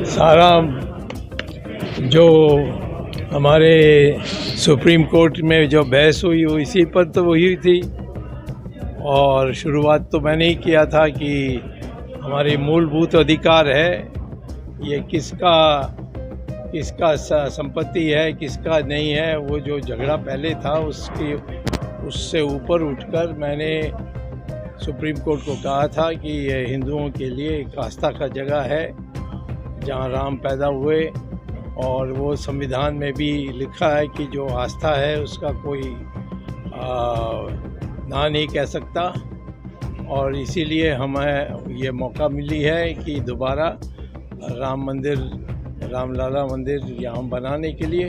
सारा जो हमारे सुप्रीम कोर्ट में जो बहस हुई वो इसी पर तो हुई थी। और शुरुआत तो मैंने ही किया था कि हमारे मूलभूत अधिकार है, ये किसका संपत्ति है किसका नहीं है, वो जो झगड़ा पहले था उससे ऊपर उठकर मैंने सुप्रीम कोर्ट को कहा था कि ये हिंदुओं के लिए एक आस्था का जगह है जहाँ राम पैदा हुए, और वो संविधान में भी लिखा है कि जो आस्था है उसका कोई ना नहीं कह सकता। और इसीलिए हमें ये मौका मिली है कि दोबारा रामलला मंदिर यहाँ बनाने के लिए,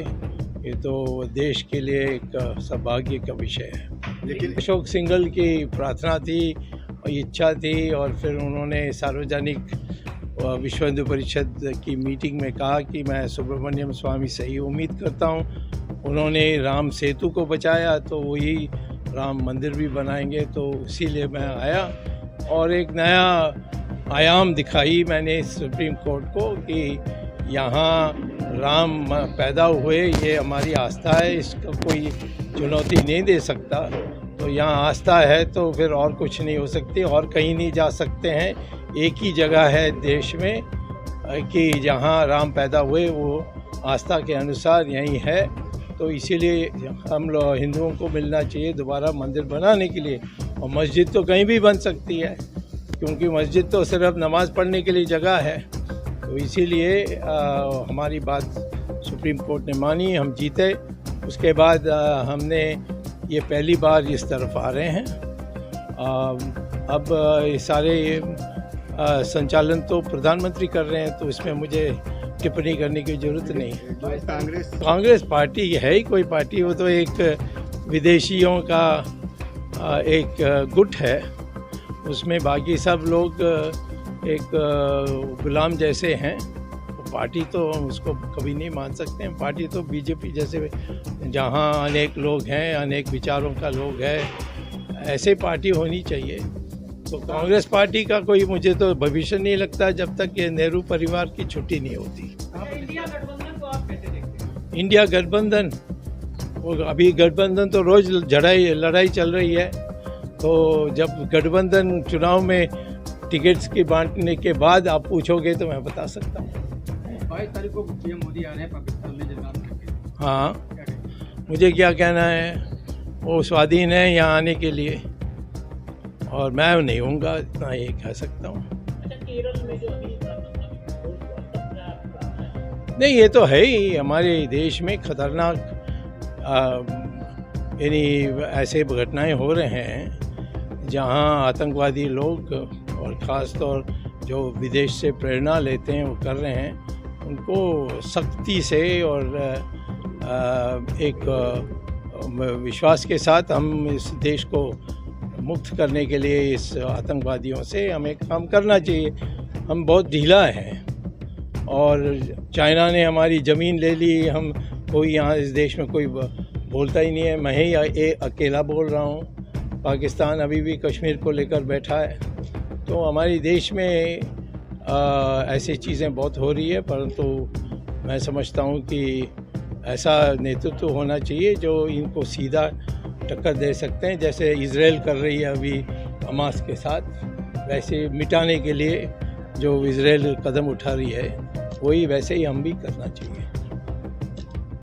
ये तो देश के लिए एक सौभाग्य का विषय है। लेकिन अशोक सिंघल की प्रार्थना थी और इच्छा थी, और फिर उन्होंने सार्वजनिक विश्व हिंदू परिषद की मीटिंग में कहा कि मैं सुब्रमण्यम स्वामी से ही उम्मीद करता हूँ। उन्होंने राम सेतु को बचाया तो वही राम मंदिर भी बनाएंगे, तो इसीलिए मैं आया और एक नया आयाम दिखाई मैंने सुप्रीम कोर्ट को कि यहाँ राम पैदा हुए, ये हमारी आस्था है, इसका कोई चुनौती नहीं दे सकता। तो यहाँ आस्था है तो फिर और कुछ नहीं हो सकती, और कहीं नहीं जा सकते हैं। एक ही जगह है देश में कि जहाँ राम पैदा हुए, वो आस्था के अनुसार यहीं है। तो इसीलिए हम लोग हिंदुओं को मिलना चाहिए दोबारा मंदिर बनाने के लिए। और मस्जिद तो कहीं भी बन सकती है, क्योंकि मस्जिद तो सिर्फ नमाज़ पढ़ने के लिए जगह है। तो इसीलिए हमारी बात सुप्रीम कोर्ट ने मानी, हम जीते। उसके बाद हमने ये पहली बार इस तरफ आ रहे हैं। अब ये सारे संचालन तो प्रधानमंत्री कर रहे हैं, तो इसमें मुझे टिप्पणी करने की जरूरत नहीं। कांग्रेस पार्टी है ही कोई पार्टी, वो तो एक विदेशियों का एक गुट है, उसमें बाकी सब लोग एक गुलाम जैसे हैं। पार्टी तो उसको कभी नहीं मान सकते हैं। पार्टी तो बीजेपी जैसे जहाँ अनेक लोग हैं, अनेक विचारों का लोग है, ऐसे पार्टी होनी चाहिए। तो कांग्रेस पार्टी का कोई मुझे तो भविष्य नहीं लगता जब तक ये नेहरू परिवार की छुट्टी नहीं होती। इंडिया गठबंधन को आप कैसे देखते हैं? इंडिया गठबंधन, वो अभी गठबंधन तो रोज लड़ाई चल रही है। तो जब गठबंधन चुनाव में टिकट्स की बांटने के बाद आप पूछोगे तो मैं बता सकता हूँ। 22 तारीख को पीएम मोदी आ रहे हैं पाकिस्तान में जनाब। हाँ, मुझे क्या कहना है, वो स्वाधीन है यहाँ आने के लिए, और मैं नहीं होऊंगा, इतना ये कह सकता हूँ। केरल में जो अभी नहीं, ये तो है ही हमारे देश में खतरनाक यानी ऐसे घटनाएं हो रहे हैं जहाँ आतंकवादी लोग और ख़ास तौर जो विदेश से प्रेरणा लेते हैं वो कर रहे हैं। उनको सख्ती से और एक विश्वास के साथ हम इस देश को मुक्त करने के लिए इस आतंकवादियों से हमें काम करना चाहिए। हम बहुत ढीला हैं, और चाइना ने हमारी ज़मीन ले ली, हम कोई यहाँ इस देश में कोई बोलता ही नहीं है। मैं ही अकेला बोल रहा हूँ। पाकिस्तान अभी भी कश्मीर को लेकर बैठा है। तो हमारे देश में ऐसी चीज़ें बहुत हो रही है, परंतु मैं समझता हूँ कि ऐसा नेतृत्व होना चाहिए जो इनको सीधा टक्कर दे सकते हैं, जैसे इजराइल कर रही है अभी हमास के साथ। वैसे मिटाने के लिए जो इजराइल कदम उठा रही है, वही वैसे ही हम भी करना चाहिए।